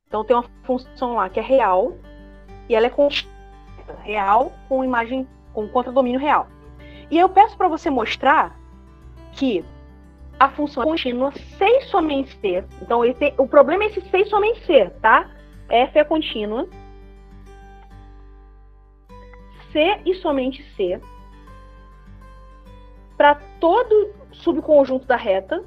Então tem uma função lá que é real, e ela é real com imagem, com contradomínio real. E eu peço para você mostrar que a função é contínua se e somente se. Então o problema é esse se e somente se, tá? F é contínua se e somente se para todo subconjunto da reta.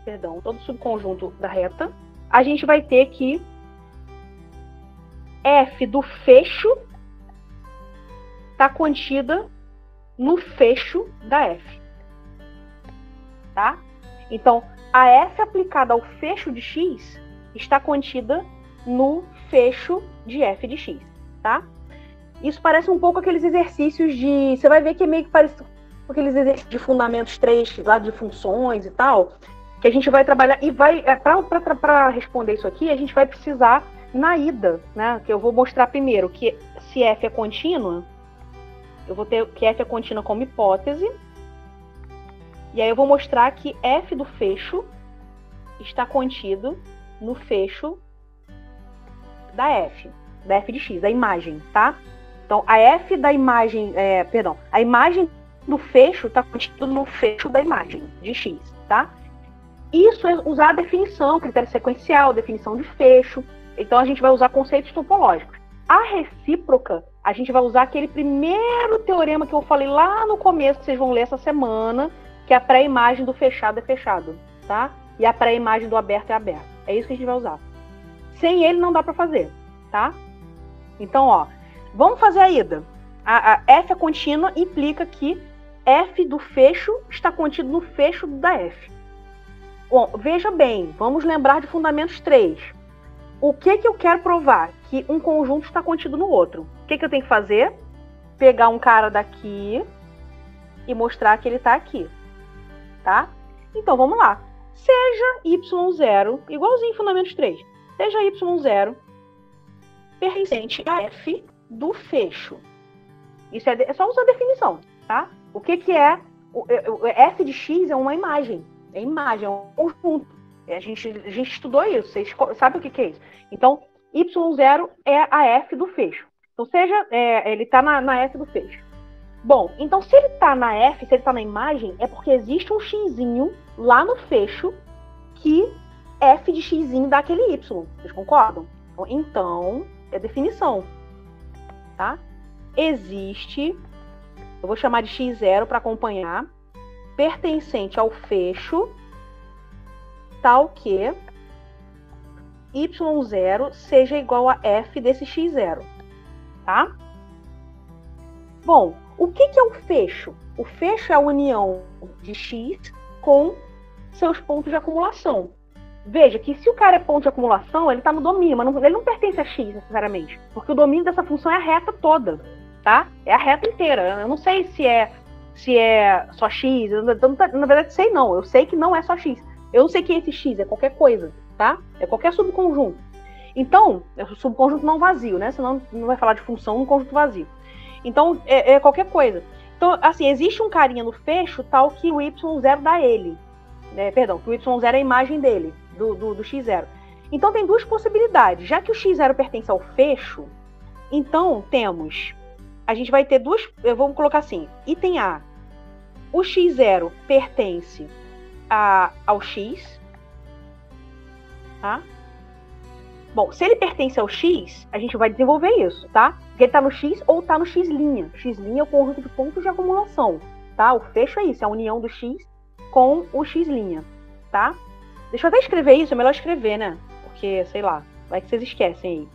Perdão, todo subconjunto da reta, a gente vai ter que F do fecho está contida no fecho da F. Tá? Então, a F aplicada ao fecho de X está contida no fecho de F de X. Tá? Isso parece um pouco aqueles exercícios de... Você vai ver que é meio que parece com aqueles exercícios de fundamentos 3, lá de funções e tal, que a gente vai trabalhar e vai... Para responder isso aqui, a gente vai precisar na ida, né? Que eu vou mostrar primeiro que se F é contínua, eu vou ter que F é contínua como hipótese, e aí eu vou mostrar que F do fecho está contido no fecho da F de X, da imagem, tá? Então, a F da imagem, a imagem do fecho está contida no fecho da imagem de X, tá? Isso é usar a definição, critério sequencial, definição de fecho. Então, a gente vai usar conceitos topológicos. A recíproca, a gente vai usar aquele primeiro teorema que eu falei lá no começo, que vocês vão ler essa semana, que a pré-imagem do fechado é fechado, tá? E a pré-imagem do aberto é aberto. É isso que a gente vai usar. Sem ele, não dá para fazer, tá? Então, ó, vamos fazer a ida. A F é contínua implica que F do fecho está contido no fecho da F. Bom, veja bem, vamos lembrar de fundamentos 3. O que eu quero provar? Que um conjunto está contido no outro. O que eu tenho que fazer? Pegar um cara daqui e mostrar que ele está aqui. Tá? Então, vamos lá. Seja y0, igualzinho em fundamentos 3, seja y0 pertencente a F do fecho. Isso é só usar a definição, tá? O que é? O F de X é uma imagem. É imagem, é um conjunto. A gente estudou isso, vocês sabem o que é isso. Então, y0 é a F do fecho. Então, ele está na F do fecho. Bom, então se ele está na F, se ele está na imagem, é porque existe um xzinho lá no fecho que F de xzinho dá aquele y. Vocês concordam? Então, é definição. Tá? Existe, eu vou chamar de x0 para acompanhar, pertencente ao fecho, tal que y0 seja igual a f desse x0, tá? Bom, o que é o fecho? O fecho é a união de x com seus pontos de acumulação. Veja que se o cara é ponto de acumulação, ele está no domínio, mas ele não pertence a x necessariamente, porque o domínio dessa função é a reta toda, tá? É a reta inteira. Eu não sei se é só x, na verdade sei não, eu sei que não é só x. Eu não sei que esse x é qualquer coisa, tá? É qualquer subconjunto. Então, é um subconjunto não vazio, né? Senão não vai falar de função num conjunto vazio. Então, é qualquer coisa. Então, assim, existe um carinha no fecho tal que o y0 dá ele. Perdão, que o y0 é a imagem dele, do x0. Então, tem duas possibilidades. Já que o x0 pertence ao fecho, então a gente vai ter duas, vamos colocar assim, item A, o x0 pertence ao x, tá? Bom, se ele pertence ao x, a gente vai desenvolver isso, tá? Porque ele tá no x ou tá no x'. X' é o conjunto de pontos de acumulação, tá? O fecho é isso, é a união do x com o x', tá? Deixa eu até escrever isso, é melhor escrever, né? Porque, sei lá, vai que vocês esquecem aí.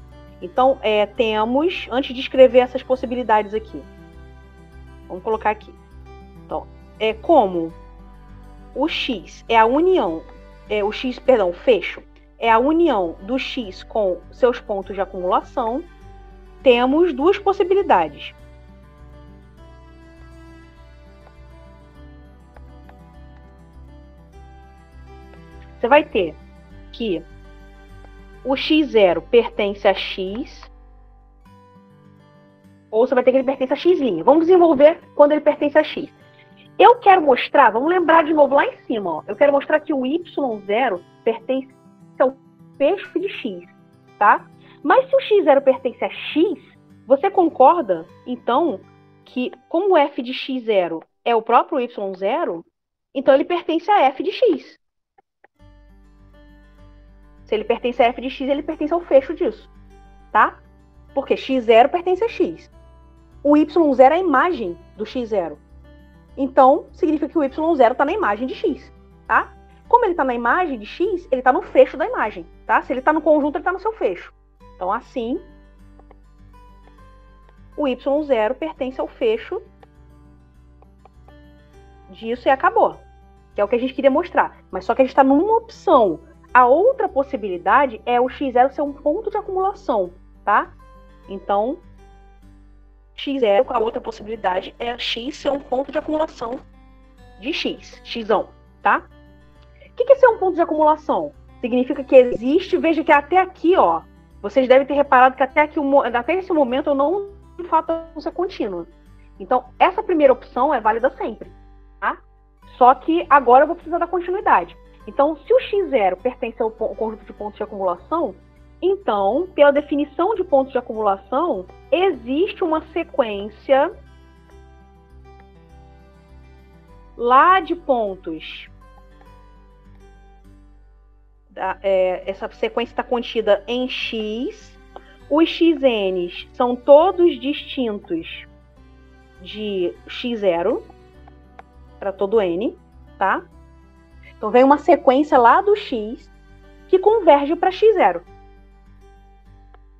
Então, temos, antes de escrever essas possibilidades aqui, vamos colocar aqui. Então, como o x é a união, o fecho é a união do x com seus pontos de acumulação, temos duas possibilidades. Você vai ter que o x0 pertence a x, ou você vai ter que ele pertence a x'. Vamos desenvolver quando ele pertence a x. Eu quero mostrar, vamos lembrar de novo lá em cima, ó. Eu quero mostrar que o y0 pertence ao fecho de x, tá? Mas se o x0 pertence a x, você concorda, então, que como o f de x0 é o próprio y0, então ele pertence a f de x. Se ele pertence a f de x, ele pertence ao fecho disso, tá? Porque x0 pertence a x. O y0 é a imagem do x0. Então, significa que o y0 está na imagem de x, tá? Como ele está na imagem de x, ele está no fecho da imagem, tá? Se ele está no conjunto, ele está no seu fecho. Então, assim, o y0 pertence ao fecho disso e acabou. Que é o que a gente queria mostrar. Mas só que a gente está numa opção. A outra possibilidade é o x0 ser um ponto de acumulação, tá? Então, x0, com a outra possibilidade, é x ser um ponto de acumulação de x, xão, tá? O que é ser um ponto de acumulação? Significa que existe, veja que até aqui, ó, vocês devem ter reparado que até esse momento eu não, de fato, é contínua. Então, essa primeira opção é válida sempre, tá? Só que agora eu vou precisar da continuidade. Então, se o x0 pertence ao conjunto de pontos de acumulação, então, pela definição de pontos de acumulação, existe uma sequência lá de pontos. Essa sequência está contida em x. Os xn's são todos distintos de x0 para todo n, tá? Então, vem uma sequência lá do x que converge para x0.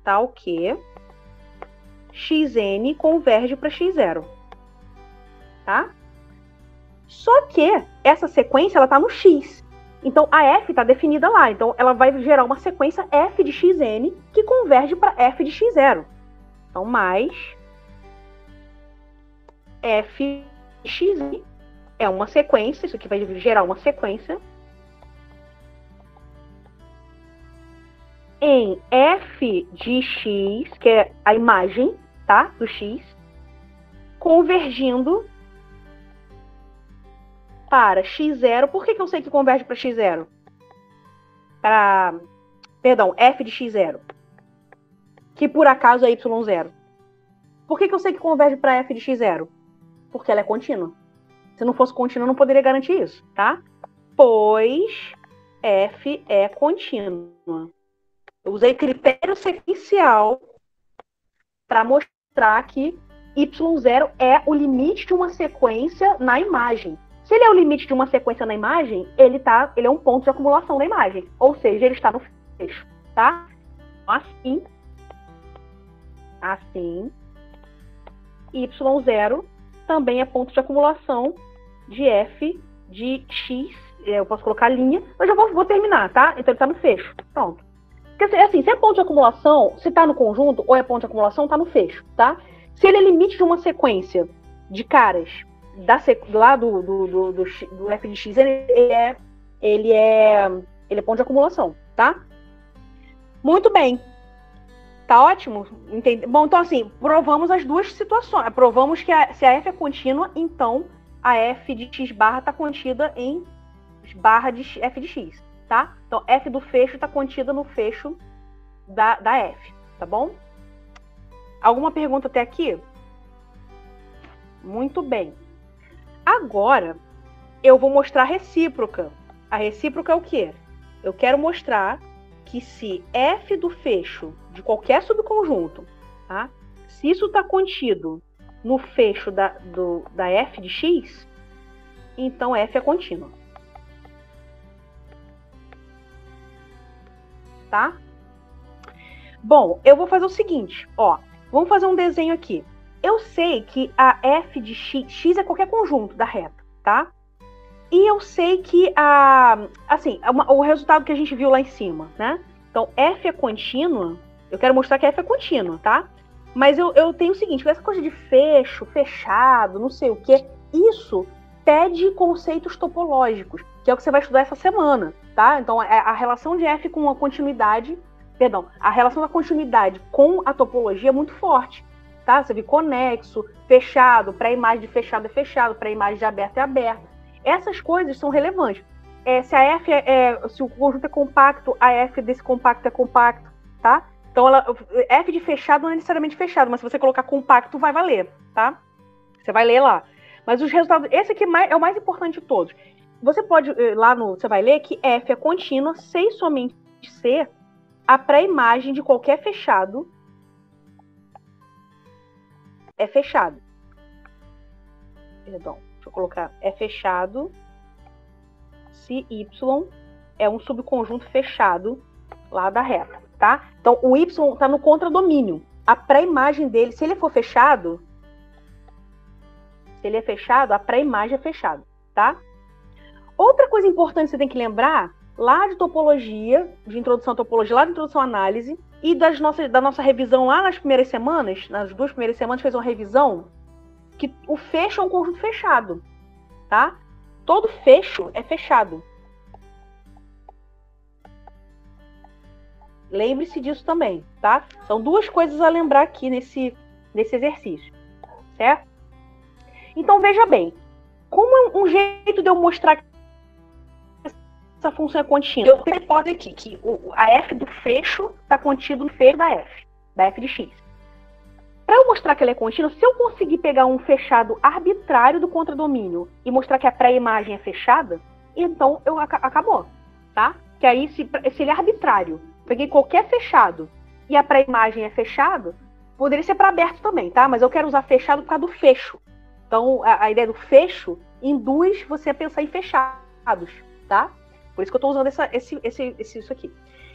Tal que xn converge para x0. Tá? Só que essa sequência ela está no x. Então, a f está definida lá. Então, ela vai gerar uma sequência f de xn que converge para f de x0. Então, mais f de xn é uma sequência. Isso aqui vai gerar uma sequência em f de x, que é a imagem, tá, do x, convergindo para x0. Por que eu sei que converge para x0? Perdão, f de x0, que por acaso é y0. Por que eu sei que converge para f de x0? Porque ela é contínua. Se não fosse contínua, eu não poderia garantir isso, tá? Pois f é contínua. Eu usei critério sequencial para mostrar que y0 é o limite de uma sequência na imagem. Se ele é o limite de uma sequência na imagem, ele é um ponto de acumulação da imagem. Ou seja, ele está no fecho, tá? Assim, y0 também é ponto de acumulação de f de x. Eu posso colocar linha, eu já vou terminar, tá? Então ele está no fecho. Pronto. Porque assim, se é ponto de acumulação, se está no conjunto ou é ponto de acumulação, está no fecho, tá? Se ele é limite de uma sequência de caras lá do f de x, ele é ponto de acumulação, tá? Muito bem. Tá ótimo? Entendi. Bom, então assim, provamos as duas situações. Provamos que se a f é contínua, então a f de x barra está contida em barra de f de x, tá? Então, f do fecho está contida no fecho da f, tá bom? Alguma pergunta até aqui? Muito bem. Agora, eu vou mostrar a recíproca. A recíproca é o quê? Eu quero mostrar que se f do fecho de qualquer subconjunto, tá? Se isso está contido no fecho da f de x, então f é contínua. Tá? Bom, eu vou fazer o seguinte, ó. Vamos fazer um desenho aqui. Eu sei que a f de x é qualquer conjunto da reta, tá? E eu sei que o resultado que a gente viu lá em cima, né? Então, f é contínua. Eu quero mostrar que f é contínua, tá? Mas eu tenho o seguinte, essa coisa de fecho, fechado, não sei o quê, isso pede conceitos topológicos, que é o que você vai estudar essa semana, tá? Então, a relação de f com a continuidade, a relação da continuidade com a topologia é muito forte, tá? Você vê conexo, fechado, para a imagem de fechado é fechado, para a imagem de aberto é aberto. Essas coisas são relevantes. se a F se o conjunto é compacto, a F desse compacto é compacto, tá? Então, F de fechado não é necessariamente fechado, mas se você colocar compacto, vai valer, tá? Você vai ler lá. Mas os resultados, esse aqui é o mais importante de todos. Você pode, você vai ler que F é contínua se e somente se a pré-imagem de qualquer fechado é fechado. Perdão, deixa eu colocar. É fechado se Y é um subconjunto fechado lá da reta, tá? Então, o Y está no contradomínio. A pré-imagem dele, se ele for fechado, se ele é fechado, a pré-imagem é fechada, tá? Outra coisa importante que você tem que lembrar, lá de topologia, de introdução à topologia, lá de introdução à análise, e da nossa revisão lá nas primeiras semanas, nas 2 primeiras semanas, fez uma revisão, que o fecho é um conjunto fechado, tá? Todo fecho é fechado. Lembre-se disso também, tá? São 2 coisas a lembrar aqui nesse exercício, certo? Então, veja bem, como é um jeito de eu mostrar que essa função é contínua? Eu tenho a hipótese aqui, que a F do fecho está contido no fecho da F de X. Para eu mostrar que ela é contínua, se eu conseguir pegar um fechado arbitrário do contradomínio e mostrar que a pré-imagem é fechada, então acabou, tá? Que aí, se ele é arbitrário, peguei qualquer fechado e a pré-imagem é fechado, poderia ser para aberto também, tá? Mas eu quero usar fechado por causa do fecho. Então, a ideia do fecho induz você a pensar em fechados, tá? Por isso que eu estou usando isso aqui.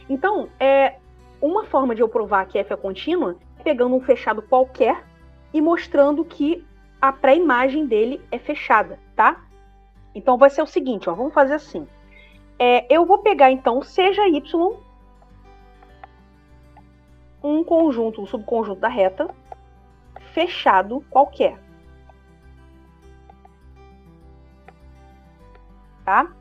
Então, uma forma de eu provar que F é contínua é pegando um fechado qualquer e mostrando que a pré-imagem dele é fechada, tá? Então, vai ser o seguinte, ó, vamos fazer assim. Eu vou pegar, então, seja Y um conjunto, um subconjunto da reta fechado qualquer. Tá?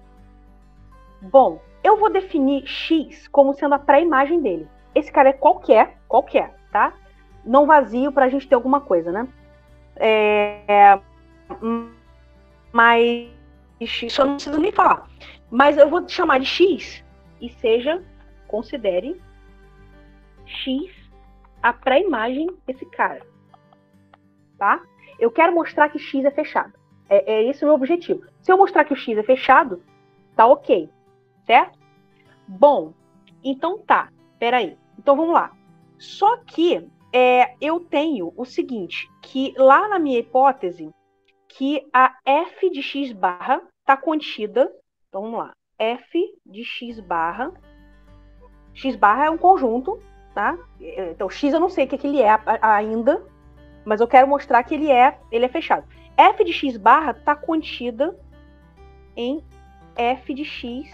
Bom, eu vou definir X como sendo a pré-imagem dele. Esse cara é qualquer, tá? Não vazio para a gente ter alguma coisa, né? Mas isso eu não preciso nem falar. Mas eu vou chamar de X e considere X a pré-imagem desse cara. Tá? Eu quero mostrar que X é fechado. Esse o meu objetivo. Se eu mostrar que o X é fechado, tá ok. Certo? Bom, então tá. Peraí. Então vamos lá. Só que eu tenho o seguinte, que lá na minha hipótese, que a F de X barra tá contida. Então vamos lá. F de X barra. X barra é um conjunto, tá? Então X eu não sei o que ele é ainda, mas eu quero mostrar que ele é fechado. F de X barra está contida em F de X,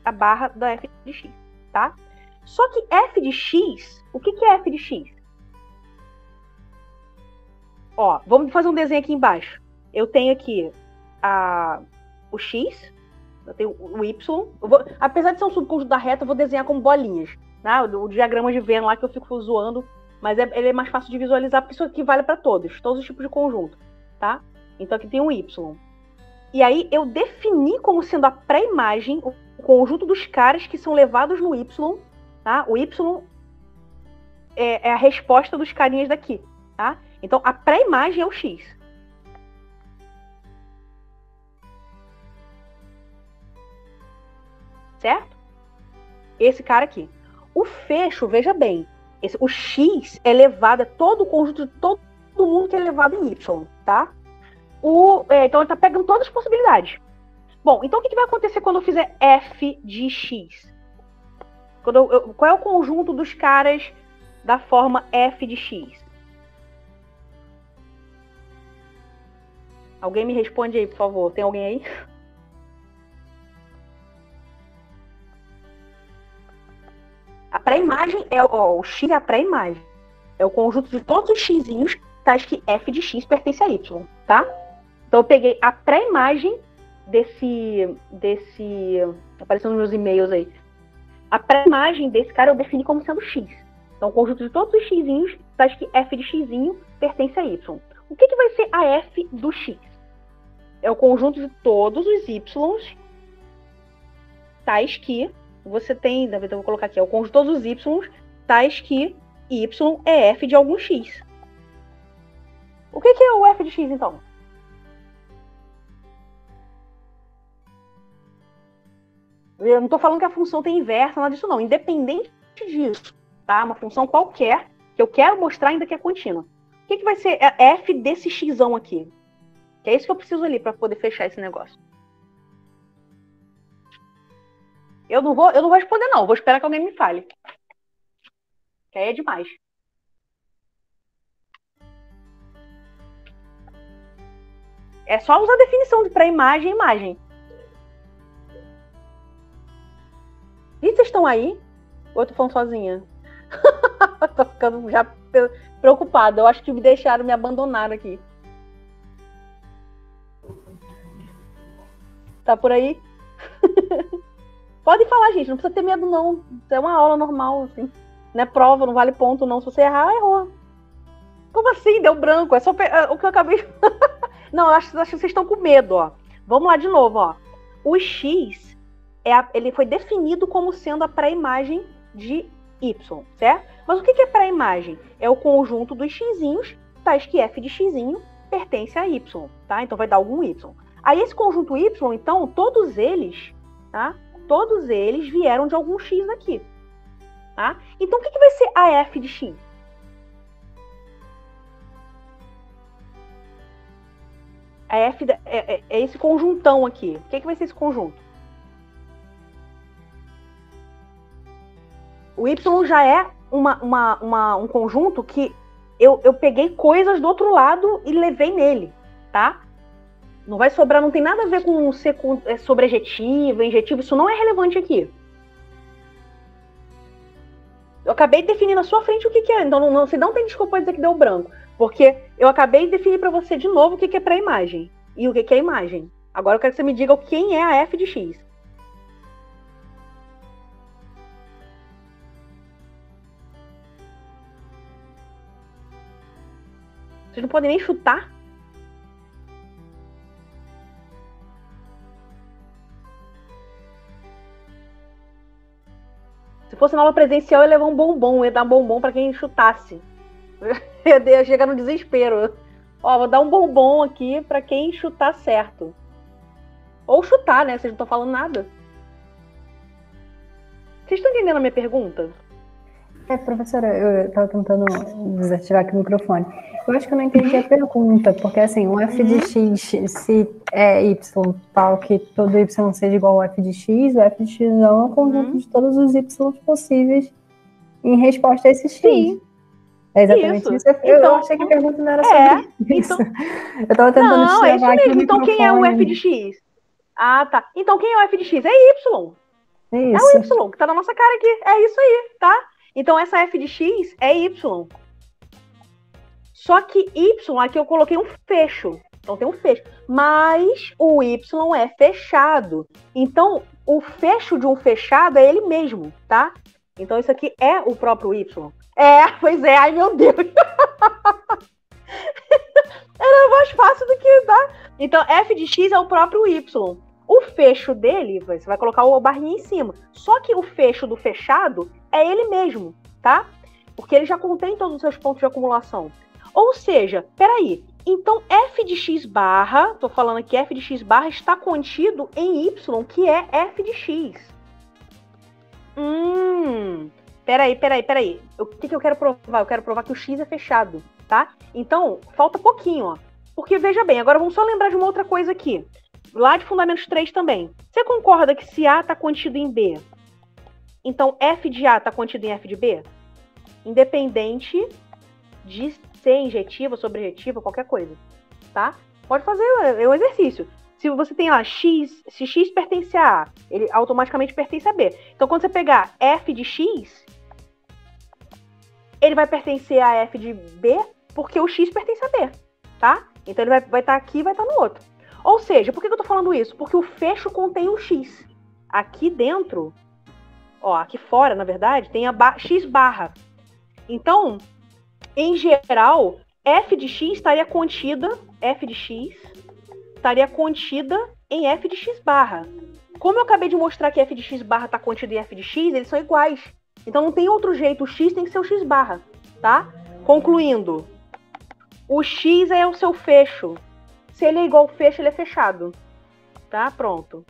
a barra da F de X, tá? Só que F de X, o que é F de X? Ó, vamos fazer um desenho aqui embaixo. Eu tenho aqui o X, eu tenho o Y. Apesar de ser um subconjunto da reta, eu vou desenhar como bolinhas, né? O diagrama de Venn lá que eu fico zoando. Mas ele é mais fácil de visualizar, porque isso aqui vale para todos os tipos de conjunto, tá? Então aqui tem um Y. E aí eu defini como sendo a pré-imagem o conjunto dos caras que são levados no Y, tá? O Y é a resposta dos carinhas daqui, tá? Então a pré-imagem é o X. Certo? Esse cara aqui. O fecho, veja bem, o X é levado, todo o conjunto de todo mundo que é levado em Y, tá? Então ele tá pegando todas as possibilidades. Bom, então o que vai acontecer quando eu fizer F de X? Qual é o conjunto dos caras da forma F de X? Alguém me responde aí, por favor. Tem alguém aí? A pré-imagem o X é a pré-imagem. É o conjunto de todos os xzinhos, tais que F de X pertence a Y, tá? Então eu peguei a pré-imagem desse... Apareceu nos meus e-mails aí. A pré-imagem desse cara eu defini como sendo X. Então o conjunto de todos os xzinhos, tais que F de Xzinho pertence a Y. O que vai ser a F do X? É o conjunto de todos os Ys tais que você tem, então eu vou colocar aqui, é o conjunto de todos os y, tais que y é f de algum x. O que é o f de x, então? Eu não estou falando que a função tem inversa, nada disso não. Independente disso, tá? Uma função qualquer que eu quero mostrar ainda que é contínua. O que vai ser f desse xão aqui? Que é isso que eu preciso ali para poder fechar esse negócio. Eu não vou responder não, vou esperar que alguém me fale. Que aí é demais. É só usar a definição para imagem. E vocês estão aí? Ou eu tô falando sozinha? Tô ficando já preocupada. Eu acho que me deixaram, me abandonar aqui. Tá por aí? Pode falar, gente. Não precisa ter medo, não. É uma aula normal, assim. Não é prova, não vale ponto, não. Se você errar, errou. Como assim? Deu branco. É só o que eu acabei... Não, eu acho que vocês estão com medo, ó. Vamos lá de novo, ó. O x, ele foi definido como sendo a pré-imagem de y, certo? Mas o que é pré-imagem? É o conjunto dos xzinhos, tais que f de xzinho pertence a y, tá? Então vai dar algum y. Aí esse conjunto y, então, todos eles, tá? Todos eles vieram de algum x aqui, tá? Então o que vai ser a f de x? A f é esse conjuntão aqui. O que vai ser esse conjunto? O y já é um conjunto que eu peguei coisas do outro lado e levei nele, tá? Não vai sobrar, não tem nada a ver com ser sobrejetivo, injetivo, isso não é relevante aqui. Eu acabei de definir na sua frente o que é, então você não tem desculpa dizer que deu branco, porque eu acabei de definir para você de novo o que é pré-imagem e o que é imagem. Agora eu quero que você me diga quem é a f de x. Vocês não podem nem chutar? Se fosse na aula presencial, eu ia levar um bombom, eu ia dar um bombom para quem chutasse. Eu ia chegar no desespero. Ó, vou dar um bombom aqui para quem chutar certo. Ou chutar, né? Vocês não estão falando nada. Vocês estão entendendo a minha pergunta? Professora, eu estava tentando desativar aqui o microfone. Eu acho que eu não entendi a pergunta, porque assim, um f de x, se é y tal que todo y seja igual ao f de x, o f de x é um conjunto de todos os y possíveis em resposta a esse x. Sim. É exatamente isso. Eu achei que a pergunta não era sobre isso. Então... Eu estava tentando Não, é isso mesmo. Então quem é o f de x? Ah, tá. Então quem é o f de x? É y. É isso. É o y, que tá na nossa cara aqui. É isso aí, tá? Então essa f de x é y. Só que y, aqui eu coloquei um fecho. Então tem um fecho. Mas o y é fechado. Então o fecho de um fechado é ele mesmo, tá? Então isso aqui é o próprio y. Pois é. Ai, meu Deus. Era mais fácil do que, tá? Então f de x é o próprio y. O fecho dele, você vai colocar o barrinha em cima. Só que o fecho do fechado é ele mesmo, tá? Porque ele já contém todos os seus pontos de acumulação. Ou seja, peraí, então f de x barra, tô falando aqui, f de x barra está contido em y, que é f de x. Peraí. O que eu quero provar? Eu quero provar que o x é fechado, tá? Então, falta pouquinho, ó. Porque, veja bem, agora vamos só lembrar de uma outra coisa aqui. Lá de Fundamentos 3 também. Você concorda que se A está contido em B, então f de A está contido em f de B? Independente de ser injetiva, sobrejetiva, qualquer coisa, tá? Pode fazer, é um exercício. Se você tem lá x, se x pertence a A, ele automaticamente pertence a B. Então, quando você pegar f de x, ele vai pertencer a f de B, porque o x pertence a B, tá? Então, ele vai estar aqui e vai estar no outro. Ou seja, por que eu tô falando isso? Porque o fecho contém o x. Aqui dentro, ó, aqui fora, na verdade, tem a x barra. Então, em geral, f de x estaria contida em f de x barra, Como eu acabei de mostrar que f de x barra está contido em f de x, eles são iguais. Então não tem outro jeito, o x tem que ser o x barra, tá? Concluindo, o x é o seu fecho. Se ele é igual ao fecho, ele é fechado. Tá? Pronto.